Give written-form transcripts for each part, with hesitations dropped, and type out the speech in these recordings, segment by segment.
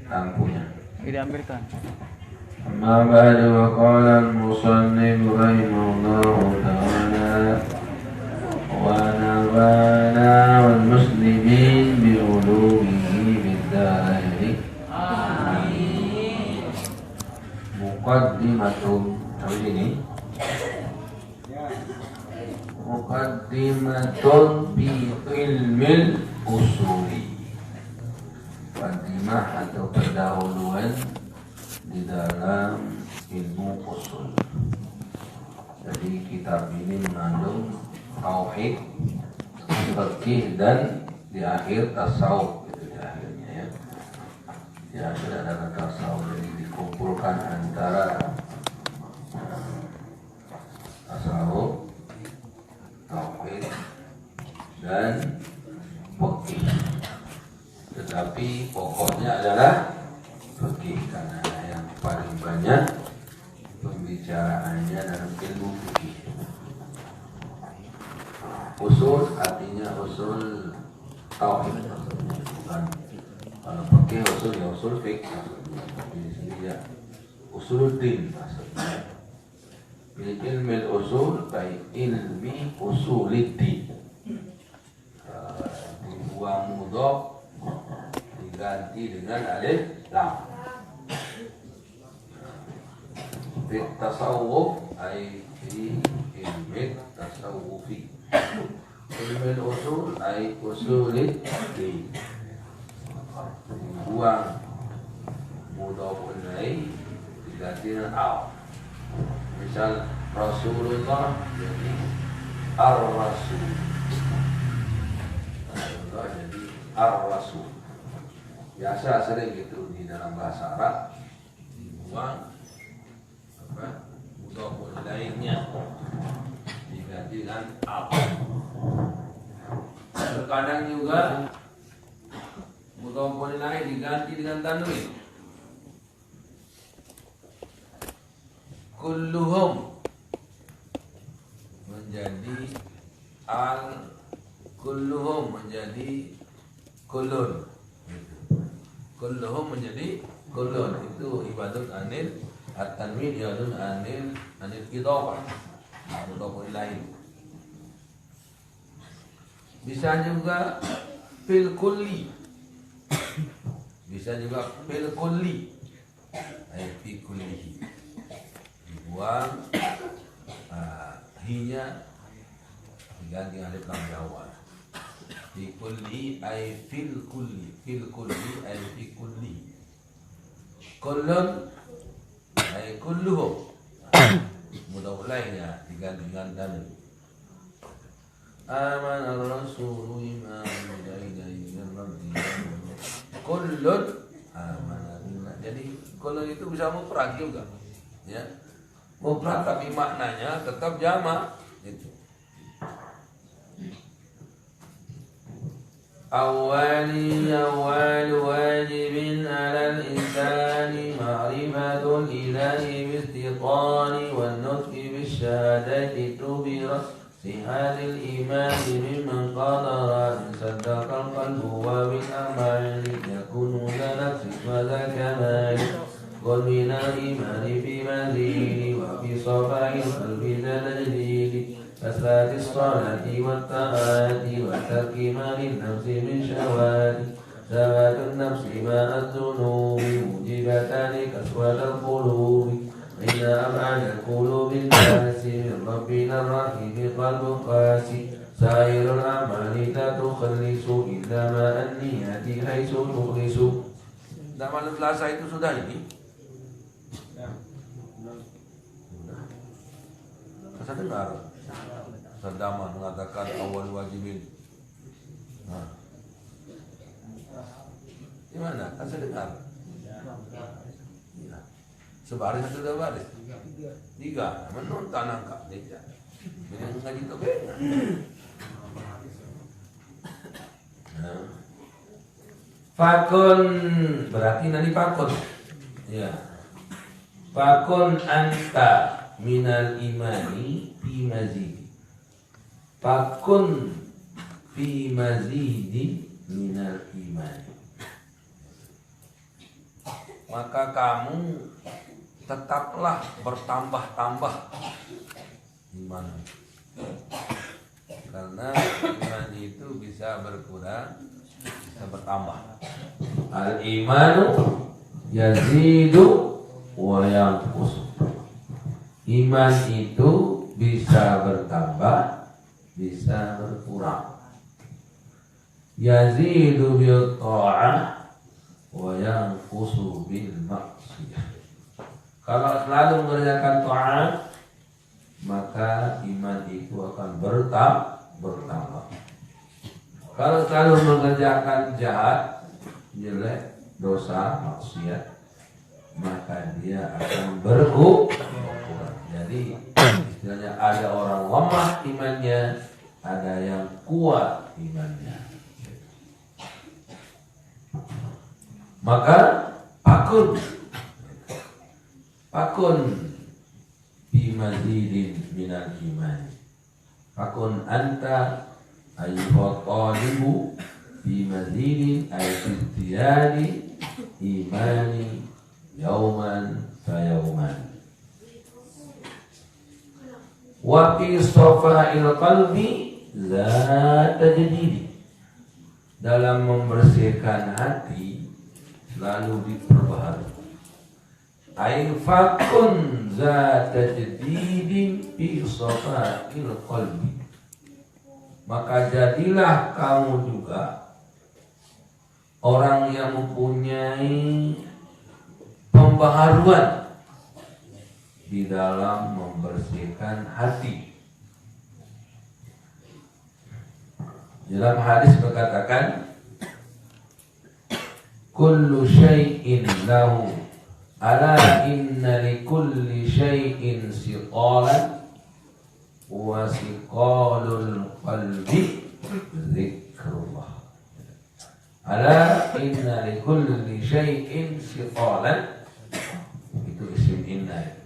lampunya. Diambilkan. Amma ba'du wa qala al-musannif rahimahullahu ta'ala wa nabana wal muslimin bi ulumihi bid-dairi muqaddimatun. Ini muqaddimatun bi ilmil usuli. Muqaddimah atau pendahuluan di dalam ilmu usul. Jadi kitab ini mengandung tauhid, fikih, dan di akhir tasawuf, itu di akhirnya ya. Di akhir ada tasawuf, jadi dikumpulkan antara tasawuf, tauhid, dan fikih. Tetapi pokoknya adalah fikih karena yang paling banyak pembicaraannya dalam ilmu fikih. Usul artinya usul tauhid, bukan kalau fikih usul ya usul fikih maksudnya. Di sini ya usuluddin maksudnya. Bil ilmi usul baik ilmi usuliddin. Dibuang mudhaf diganti dengan alif lam. Fit tasawuf ay fi ilmi tasawufi. Ilmi usul ay usulid din. Dibuang mudhafun ilaih diganti dengan al. Misal Rasulullah jadi ar-rasul. Rasulullah jadi ar-rasul. Biasa sering gitu di dalam bahasa Arab dibuang mudhafun ilaihnya diganti dengan al. Terkadang juga mudhafun ilaih diganti dengan tanwin. Kulluhum menjadi al, kulluhum menjadi kullun. Kulluhum menjadi kullun, itu ibadun anil at-tanwin, ibadun anil idhofah, mudhafun ilaih. Bisa juga fil kulli, bisa juga fil kulli, fi kullihi, dibuang hinya diganti alif lam jawa. Fi kulli ay fil kulli, fil kulli ay fi kulli, kullun ay kulluhum, mudhaf ilaihnya diganti dengan tanwin. Aman ar-rasulu bima unzila ilaihi min rabbih kullun amana billah. Jadi kullun itu bisa mufrad juga ya, mufrad tapi maknanya tetap jamak gitu. Awwali wajibin alal insani ma'rifatul ilahi bistitani wan nutqi bisyahadati tubira sihadil imani mimman qadara an saddaqal qalbu wa bil amali yakunu nafsi wa zakamali qul minal imani fi mazidi wa fi safa'il qalbi tadjili أثبات الصلاة والطاعات وترك ما للنفس من شهوات ثبات النفس ماء الذنوب موجبتان كسوة القلوب إن أبعد القلوب الناس من ربنا الرحيم قلب قاسي سائر الأعمال لا تخلص إلا ما النيات حيث تخلص. Dah malam Selasa itu sudah ini? Saya dengar Sadama mengatakan awal wajibin. Nah, gimana? Kan saya dengar. Ya. Sebaris atau dua baris? Tiga. Menonton angka dia. Dengan ngaji tobeng. Nah. Fakun berarti nanti fakun. Ya. Fakun anta minal imani fi mazidi. Fakun fi mazidi minal imani. maka kamu tetaplah bertambah-tambah iman. Karena iman itu bisa berkurang, bisa bertambah. Al-imanu yazidu wa yanqus. Iman itu bisa bertambah, bisa berkurang. Yazidu bil ta'ah wa yanqusu bil maksiyah. Kalau selalu mengerjakan taat, maka iman itu akan bertambah. Kalau selalu mengerjakan jahat, jelek, dosa, maksiat, maka dia akan berkurang. Jadi istilahnya ada orang lemah imannya, ada yang kuat imannya. Maka pakun bimazidin minal iman. Pakun anta ayyuhat talibu bimazidin ayyuhtiyadi imani yauman fayauman. Wa fi safa'il qalbi zat tajdidi. Dalam membersihkan hati lalu diperbaharui. Ain fakun zat tajdidin fi safa'il qalbi. Maka jadilah kamu juga orang yang mempunyai pembaharuan di dalam membersihkan hati. Dalam hadis berkatakan, kullu syai'in lahu ala inna likulli syai'in siqalan wa siqalul qalbi zikrullah. Ala inna likulli syai'in siqalan. Itu isim inna.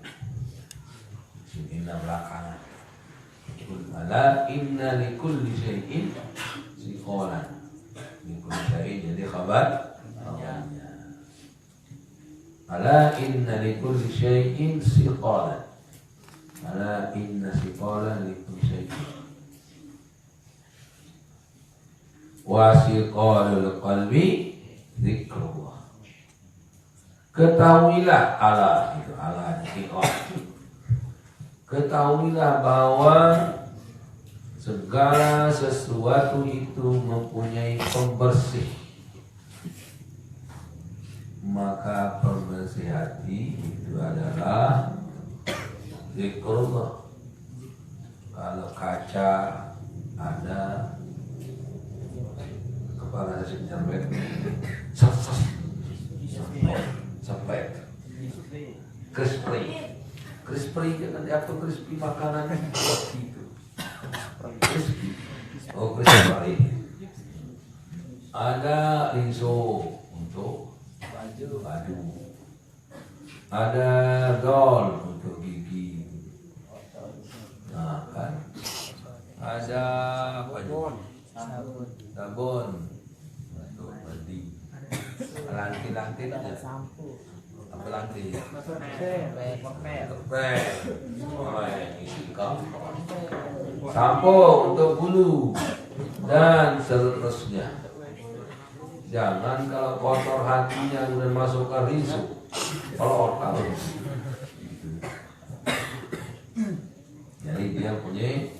Isim inna belakangan. Ala inna likulli syai'in siqalan. Likulli syai'in jadi khabar. Ala inna likulli syai'in siqalan. Ala inna siqalan likulli syai'in. Wa siqalul qalbi zikrullah. Ketahuilah ala itu ala siqal. Ketahuilah bahwa segala sesuatu itu mempunyai pembersih. Maka pembersih hati itu adalah zikrullah. Kalau kaca ada kepala saya nyampe sampai crispy jangan apa crispy makanan roti itu crispy. Oh crispy. Ada rinso untuk baju. Ada dol untuk gigi. Nah kan. Ada apa juga? Sabun untuk mandi. Lanti ada. Apa lanti? Sampo untuk bulu dan seterusnya. Jangan kalau kotor hatinya kemudian masukkan rinso. Kalau jadi dia punya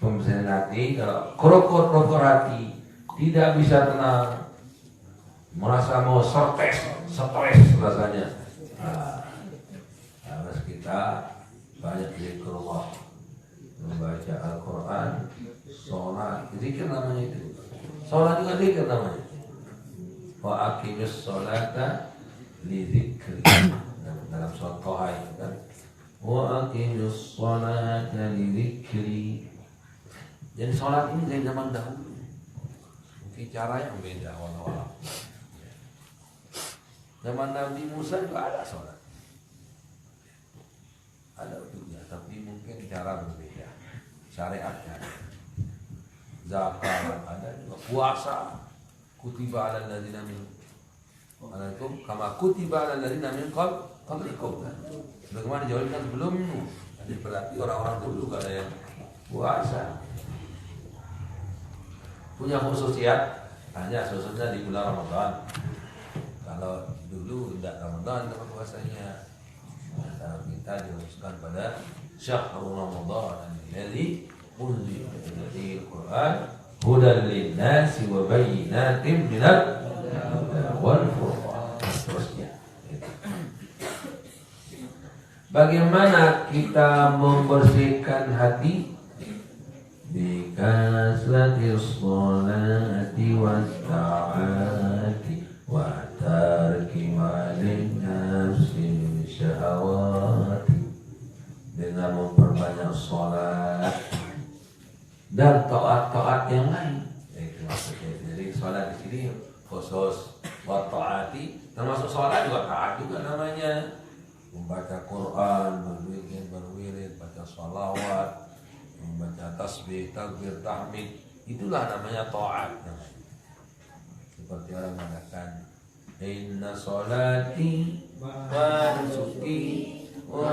pembersihan hati. Kalau kotor hati tidak bisa tenang, merasa mau stres rasanya. Harus kita banyak zikrullah, membaca Al-Quran, sholat, zikir namanya itu. Sholat juga zikir namanya. Wa aqimis sholata li dzikri. Dalam surat Toha itu kan. Wa aqimis sholata li dzikri. Jadi sholat ini dari zaman dahulu. Mungkin caranya beda awal-awal. Zaman Nabi Musa juga ada sholat. Ada juga, tapi mungkin cara berbeda. Syariatnya. Zakat ada juga. Puasa. Kutiba ala ladzina min ala qablikum kama kutiba 'alal ladzina min qablikum. Bagaimana dijawabkan sebelummu. Jadi berarti orang-orang dulu kalau yang puasa punya khususnya hanya khususnya di bulan Ramadan. Kalau dulu tidak Ramadan tempat puasanya, nah, kita diharuskan pada syahrul Ramadan alladzi unzila fihi al-Qur'an hudan lin-nasi wa bayyinatin minal huda wal furqan. Terusnya. Bagaimana kita membersihkan hati? Bikasratis sholati wat ta'ati wa tarki malin nafsi syahawati, dengan memperbanyak sholat dan taat-taat yang lain. Itu maksudnya. Jadi sholat di sini khusus wa ta'ati, termasuk sholat juga taat juga namanya. Membaca Quran, berwirid, baca sholawat, membaca tasbih, takbir, tahmid, itulah namanya ta'at. Seperti orang mengatakan inna sholati wa nusuki wa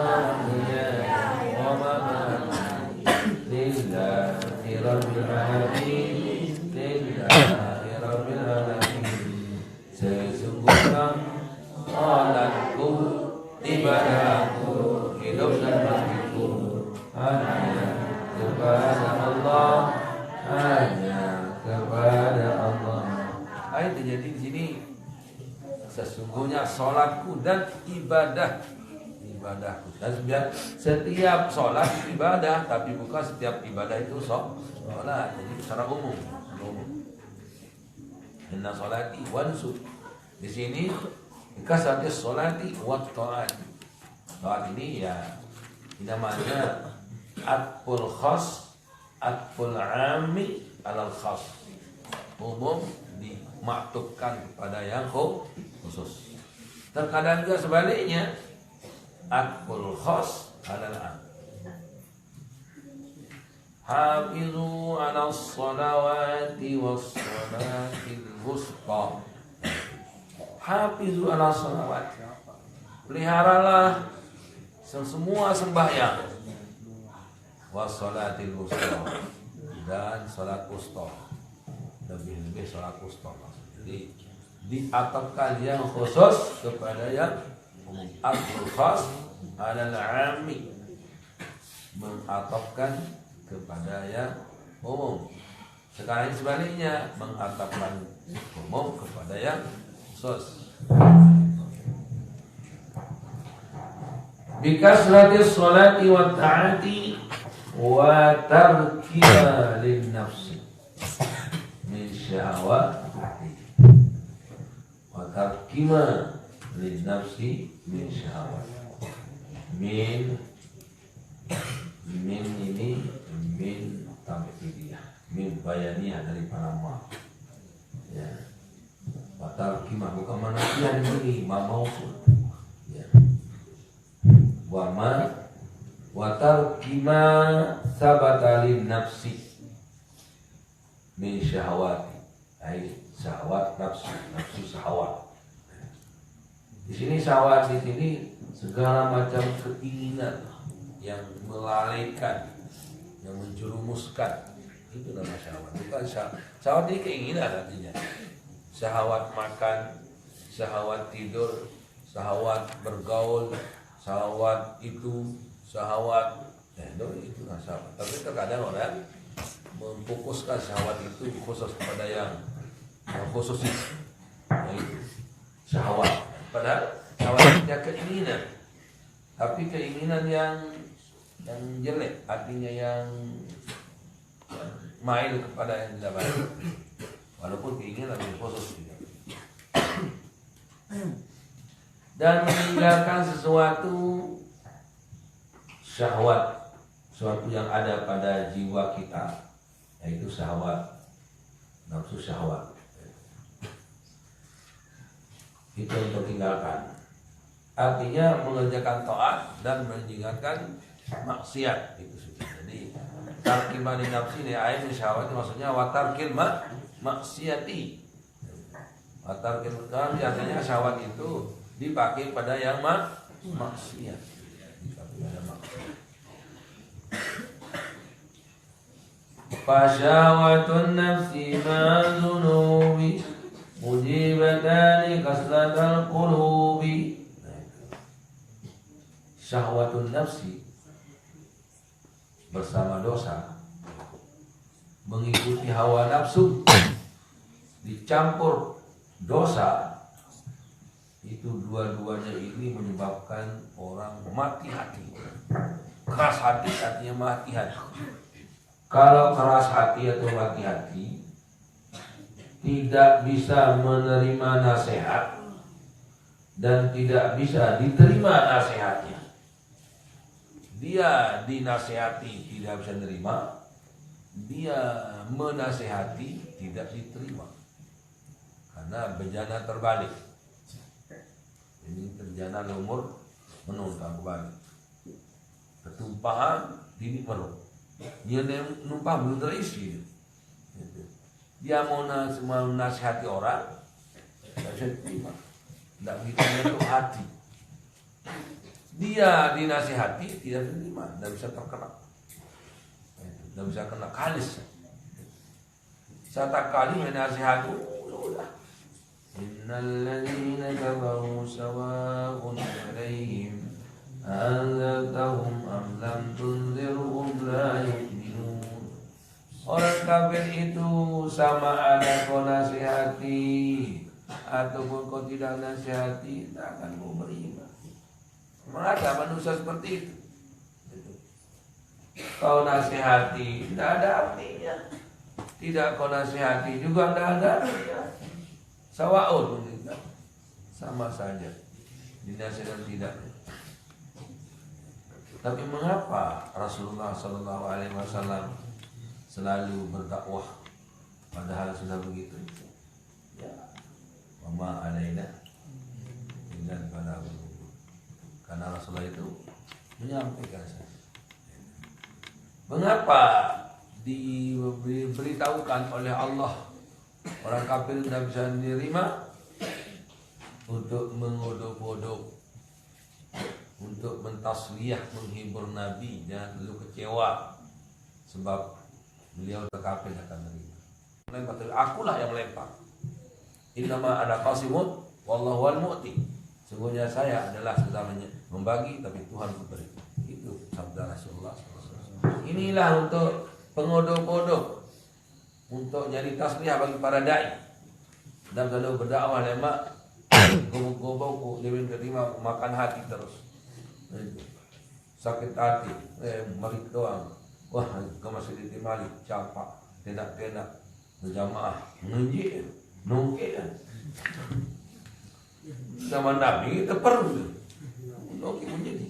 mahyaya wa mamati lillahi rabbil alamin, lillahi rabbil alamin. Sesungguhnya salatku, ibadahku, hidup dan matiku hanya kepada Allah, hanya kepada Allah. Ayat jadi di sini sesungguhnya sholatku dan ibadahku. Dan setiap sholat ibadah, tapi bukan setiap ibadah itu sholat. Jadi secara umum. Inna sholati wa nusuki. Di sini kasati sholati wa ta'at. Ta'at ini ya namanya atful khas, atful ami alal khas. Umum dimaktubkan kepada yang khusus. Terkadang juga sebaliknya, atful khas alal am. Hafizu ala sholawati was sholatil wusta. Hafizu ala sholawat, peliharalah semua sembahyang, wassalatil wusta, dan salat wusta, lebih salat wusta. Jadi diatapkan yang khusus kepada yang umum. Al khas alal ami, mengatapkan kepada yang umum. Sekarang sebaliknya, mengatapkan umum kepada yang khusus. Bikasratis sholati wa ta'ati wa tarkiha lin nafsi min syahawati, wa tarkiha lin nafsi min syahawati. Min ini min tamthiliyah, min bayaniyah dari panama. Ya. Wa tarkiha bukan manafiah ini, ma mausul. Ya. Wa tarkima sabatalin nafsi min syahawati, ai syahwat nafsu syahwat. Di sini syahwat di sini segala macam keinginan yang melalaikan, yang menjerumuskan, itu nama syahwat. Bukan syahwat ini keinginan artinya. Syahwat makan, syahwat tidur, syahwat bergaul, syahwat itu, syahwat itu kan syahwat. Tapi terkadang orang memfokuskan syahwat itu khusus kepada yang khusus itu, yaitu syahwat. Padahal syahwat itu keinginan, tapi keinginan yang jelek, artinya yang mail kepada yang tidak baik. Walaupun keinginan lebih khusus juga. Dan meninggalkan sesuatu syahwat, sesuatu yang ada pada jiwa kita, yaitu syahwat, nafsu syahwat. Itu yang ditinggalkan. Artinya mengerjakan taat dan meninggalkan maksiat, itu sudah. Jadi tarkil nafsi ini ayat syahwat, maksudnya wa tarkil maksiati. Kan biasanya syahwat itu dipakai pada yang maksiat. Fasyawatun nafsi ma'zunubi mujibatani kasratal qulubi. Syahwatun nafsi bersama dosa, mengikuti hawa nafsu dicampur dosa, itu dua-duanya ini menyebabkan orang mati hati. Keras hati artinya mati hati. Kalau keras hati atau mati hati, tidak bisa menerima nasihat dan tidak bisa diterima nasihatnya. Dia dinasihati tidak bisa menerima, dia menasihati tidak diterima. Karena bejana terbalik. Ini bejana lumur menumpang kembali. Ketumpahan dini perlu. Dia numpang belum terisi. Dia mau nasihati orang, tidak bisa diterima. Tidak bisa menyentuh hati. Dia dinasihati tidak diterima, tidak bisa terkena. Tidak bisa kena kalis. Satu kali menasihati, sudah. Innal ladzina kafaru sawa'un 'alaihim anzartahum am lam tunzirhum la yu'minun. Orang kafir itu sama ada kau nasihati ataupun kau tidak nasihati, tidak akan mau beriman. Mereka manusia seperti itu. Kau nasihati tidak ada artinya, tidak kau nasihati juga tidak ada artinya. Sawa'un, sama saja dinasihat tidak. Tapi mengapa Rasulullah SAW selalu berdakwah padahal sudah begitu? Ya, wama alaina dengan pada karena Rasulullah itu menyampaikan saja. Mengapa diberitahukan oleh Allah orang kafir tidak bisa menerima? Untuk mengodok-odok, untuk mentasliyah, menghibur Nabi, jangan lalu kecewa sebab beliau kafir akan menerima. Melempar, akulah yang melempar. Innama ana qasimun wallahu wal mu'ti. Sungguhnya saya adalah sedang membagi, tapi Tuhan memberi. Itu sabda Rasulullah SAW. Inilah untuk pengodok-odok, untuk jadi tasliyah bagi para dai. Dan kalau berdakwah lemak, gobok-gobok, dia terima makan hati terus. Sakit hati, malik doang. Wah, ke masjid di Malik, campak, tenak-tenak, berjamaah, menunjuk, nungkit. Zaman Nabi itu perlu, nungkit menjadi.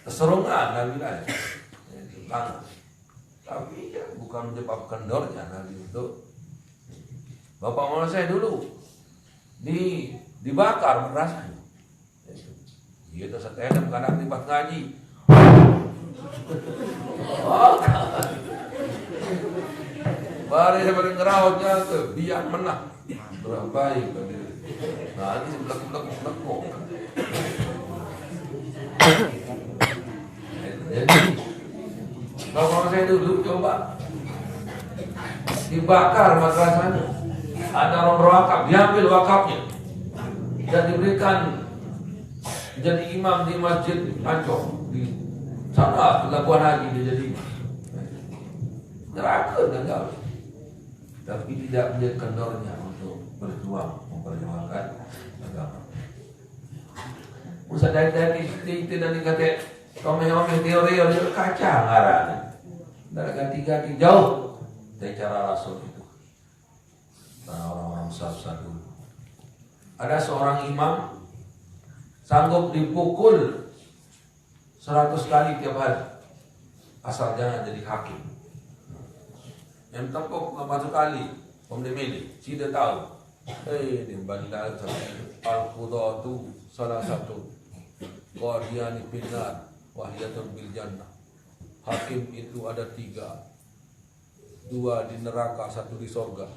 Keserongan Nabi lah, tapi ya, bukan menyebabkan dornya Nabi itu. Bapak mama saya dulu dibakar berasanya. Dia itu setelah karena tempat ngaji. Baru saya paling ngerawatnya tuh, biar menang. Berbaik. Nah ini sebelak-belak. Jadi bapak saya dulu coba dibakar madrasahnya. Ada orang berwakaf, diambil wakafnya dan diberikan jadi imam di masjid Ancol di sana Labuan Haji. Dia jadi neraka gagal, tapi tidak menjadi kendornya untuk berjuang memperjuangkan agama. Usah dari itu dan dikata komeh-komeh teori itu kacang arahnya, dari ganti-ganti jauh dari cara Rasul itu. Orang-orang sah dulu. Ada seorang imam sanggup dipukul 100 kali tiap hari, asal jangan jadi hakim. Yang tempuk 1 kali, pemilih, tidak tahu. Ini bandar al-qudatu salah satu qadiyani binar wahyatun bil jannah. Hakim itu ada 3. dua di neraka, satu di sorga.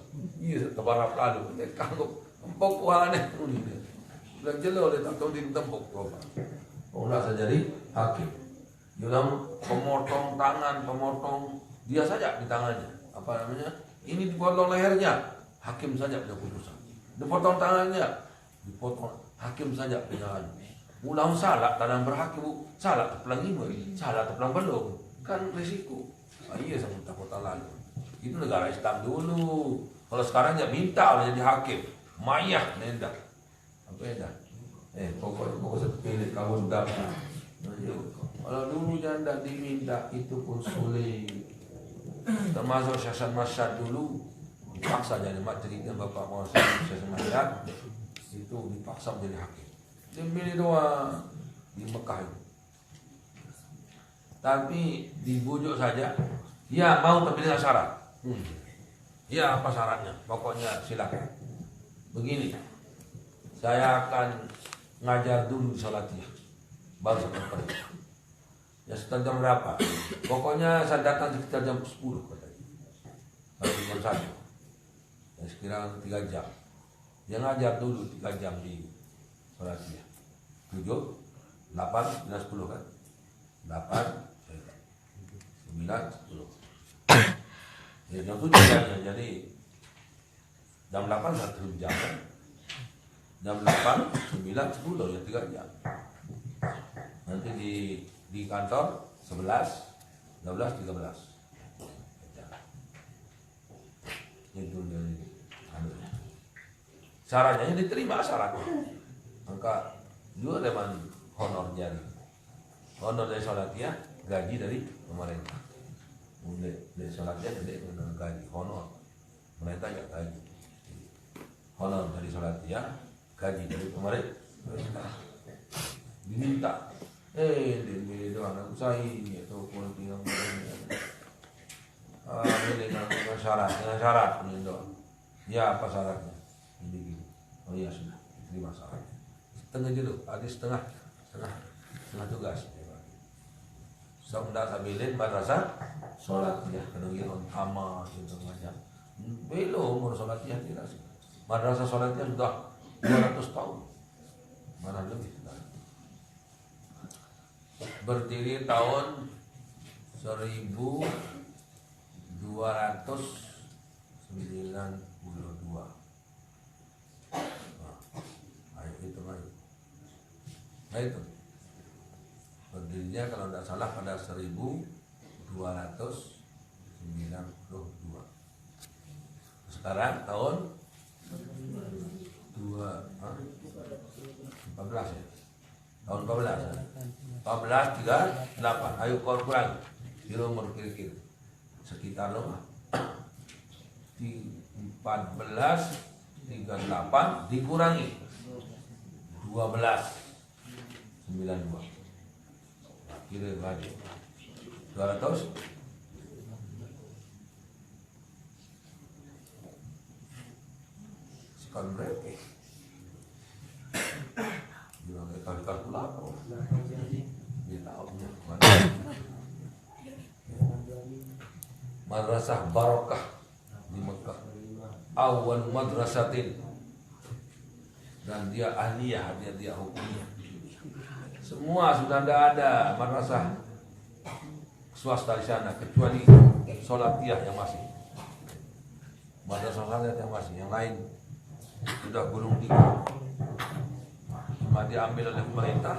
Iya, tebarap lalu. Kanggup, empok wane ini. Bilang jelo oleh tak tahu ditempuk kok. Orang saja jadi hakim. Dalam pemotong tangan, pemotong dia saja di tangannya. Apa namanya? Ini dipotong lehernya, hakim saja punya putusan. Dipotong tangannya, dipotong hakim saja punya anu. Ulang salah, tanam berhakim, salah terpelang ini, salah terpelang belum, kan risiko. Iya sama kota lalu. Itu negara Islam dulu. Kalau sekarang ya minta orang jadi hakim, mayah nendak. Apa ya dah? Pokok sepilih kawan dapat. Kalau dulu janda diminta itu pun sulit. Termasuk Syasan Masyad dulu dipaksa jadi cerita Bapak Muhammad Syasan Masyad itu dipaksa menjadi hakim. Dia milih doang di Mekah itu. Tapi dibujuk saja. Ya mau tapi dengan syarat. Ya apa syaratnya? Pokoknya silakan. Begini. Saya akan ngajar dulu salatiyah. Baru saya pergi. Ya sekitar jam berapa? Pokoknya saya datang sekitar jam 10 katanya. Kalau jam 1. Ya sekira 3 jam. Dia ngajar dulu 3 jam di salatiyah. 7, 8, 9, 10 kan? 8, 9, 10. Ya jam 7 kan? Jadi jam 8 1 jam kan? Jam 8, 9, 10 ya 3 jam. Nanti di kantor 11, 12, 13. Itu dari anunya. Syaratnya diterima syaratnya. Maka juga dengan honor jari. Honor dari salatiyah, gaji dari pemerintah. Dari salatiyah dari gaji, honor. Pemerintah enggak gaji. Honor dari salatiyah, gaji dari pemerintah. Diminta. Di doang aku saya atau politik yang ini dengan syarat ini doang. Ya apa syaratnya? Ini gini. Oh iya sudah, terima syaratnya. Setengah dulu, ada setengah tugas. Sampai sabilin madrasah sholat ya, kenangan ama itu macam. Belum umur sholatnya tidak sih. Madrasah sholatnya sudah 200 tahun, mana lebih. Berdiri tahun 1292. Ayo itu ayo. Nah itu berdirinya kalau tidak salah pada 1292. Sekarang tahun 14 ya. Tahun 14 38. Ayo kau kurang di umur kira-kira sekitar lo 14 38 dikurangi 12 92. Kira lagi 200 sekarang berapa? Bilang kali kalkulator. Dia tahu Madrasah Barokah di Mekah. Awal madrasatin, dan dia ahliyah, dia hukumnya. Semua sudah tidak ada madrasah swasta di sana kecuali salatiyah yang masih. Madrasah salatiyah yang masih, yang lain sudah gulung tikar. Cuma diambil oleh pemerintah.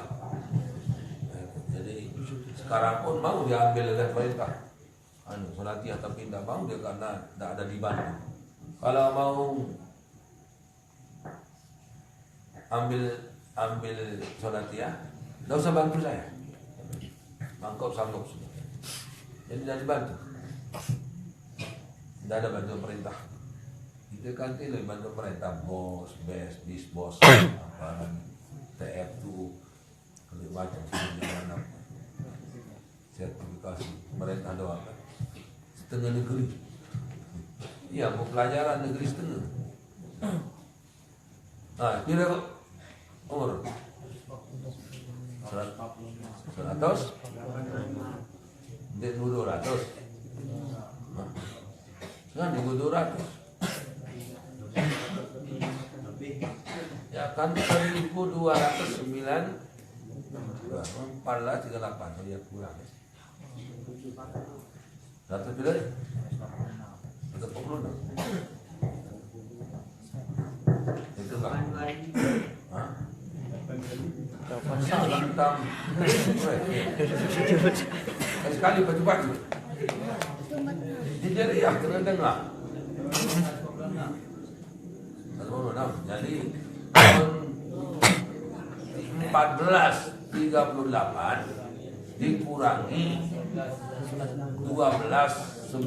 Jadi sekarang pun mau diambil oleh pemerintah. Salatiyah tapi tidak mau dia karena tidak ada di Bandung. Kalau mau ambil salatiyah, tidak usah bantu saya. Mangkok sanggup sudah. Jadi tidak dibantu. Tidak ada bantu pemerintah. Itu kan lebih bantu pemerintah, bos, bisbos, apa TF2, lebih macam mana sertifikasi pemerintah doang kan. Setengah negeri. Iya, mau pelajaran negeri setengah. Nah, kira umur 100, dia 200. Kan 1.200. Ya kan 1.209 1438 dia kurang. 100 bila ni? 40 dah. Itu lah. Hah? Hitam. Sekali baju-baju. Jadi ya kena dengar. Jadi tahun 1438 dikurangi 1292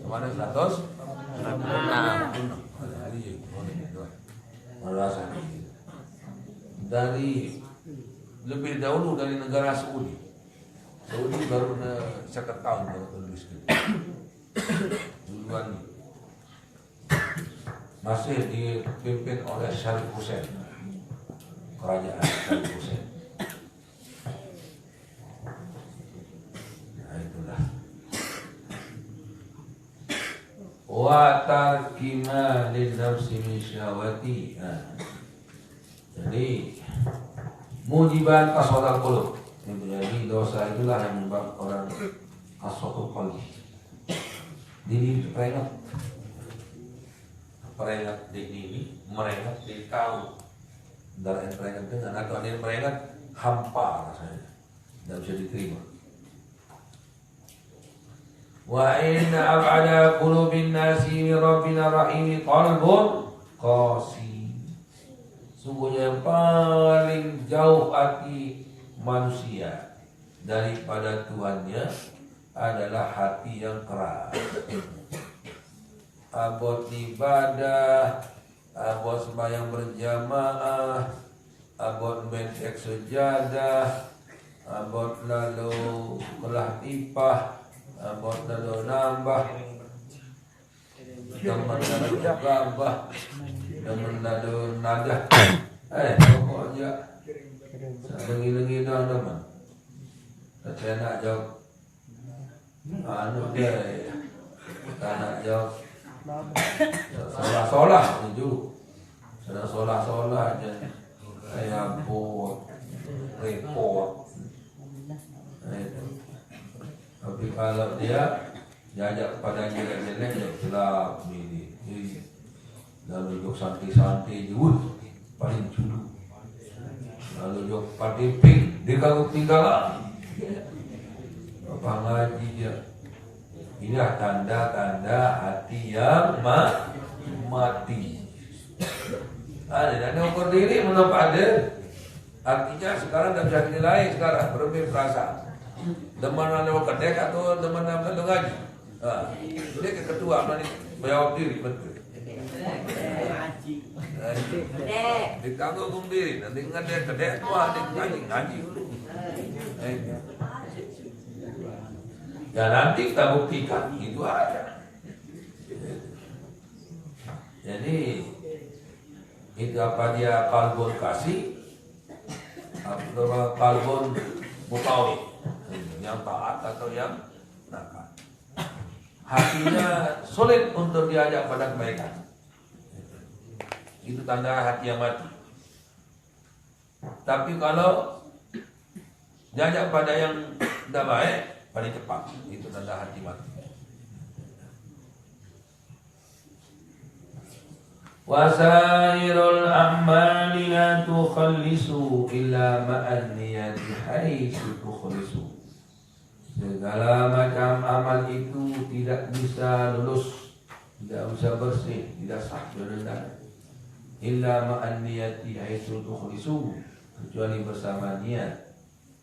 sama ada 100 dari lebih dahulu dari negara Saudi. Saudi baru 50 tahun baru tulis gitu. Duluan masih dipimpin oleh Syarif Hussein, kerajaan Syarif Hussein. Nah itulah. Wa tarkima lin nafsi min syahwati. Jadi mujiban qaswatul qulub. Jadi dosa itulah yang membuat orang qaswatul qalbi. Diri peringat ini meringat di tahu darah yang meringat dengan atau yang meringat hampa rasanya tidak bisa diterima. Wa inna ab'ada qulubin nasi min rabbina rahimi qalbun qasi. Sungguhnya yang paling jauh hati manusia daripada Tuhannya adalah hati yang keras. Abot ibadah, abot sembahyang berjamaah, abot main sejadah, abot lalu kelah tipah, abot lalu nambah, teman lalu gabah, teman lalu nadah. Pokoknya lengi-lengi dong teman. Saya nak jawab, dia tak nak jawab. Solah itu sudah solah aja kayak repot. Tapi kalau dia diajak kepada jelek-jelek ya gelap ini lalu jok santai-santai jauh paling dulu lalu jok pakai pink dia kagak tinggal apa ngaji dia. Inilah tanda-tanda hati yang mati. Dan ukur diri menurut ada. Artinya sekarang tidak bisa dinilai sekarang berbeda perasaan. Deman ada kedek atau deman ada ngaji. Dia ke ketua mana menjawab diri betul. Dikagum hukum diri. Nanti ngedek kedek tua ngaji. Ya nanti kita buktikan itu aja. Jadi itu apa dia kalbun kasih, apa kalbun mutawi, yang taat atau yang nakal. Hatinya sulit untuk diajak pada kebaikan. Itu tanda hati yang mati. Tapi kalau diajak pada yang tidak baik, paling cepat itu tanda hati mati. Wasairul a'mali la tukhallisu illa ma'an niyati haitsu tukhlisu. Segala macam amal itu tidak bisa lulus, tidak bisa bersih, tidak sah benar. Illa ma'an niyati haitsu tukhlisu, kecuali bersama niat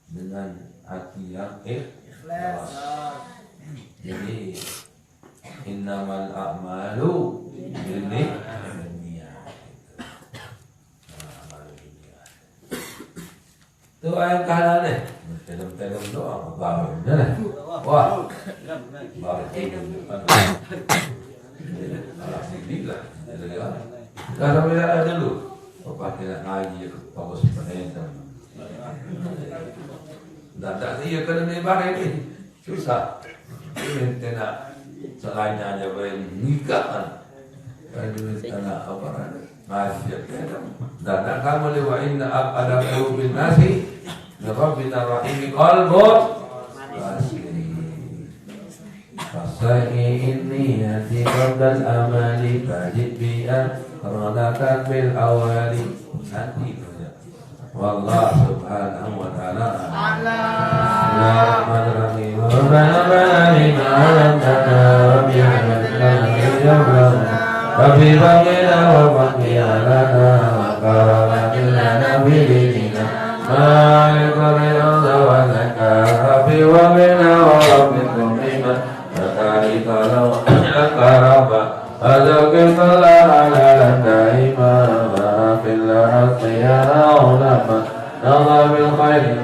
dengan hati yang ikhlas. Jadi innamal a'malu binniyat. Tu ayat kalah ni. Telem-telem doang baru. Wah. Baru alhamdulillah. Kalau bila ada dulu, apa kita ngaji bagus sebenarnya. Dan tak dia kena ni bahaya ni. Susah. ini kena selainnya aja nikah kan. Ini kena apa kan? Ngasih dan kamu liwa inna ada qulubin nasi Rabbina rahimi qalbun Fasai inni hati qabdal amali Fajid bi'an Radakan bil awali Nanti Wallah subhanahu wa ta'ala Bismillahirrahmanirrahim Rabbi bangina wa bangina lana Wa karamin lana bidinina Ma'alikari Allah wa zaka Rabbi wa bina wa rabbi kumima Makari kalau akaraba Azakir salah ala daima Ma'afillah asiyana ulama Nalla bil khairi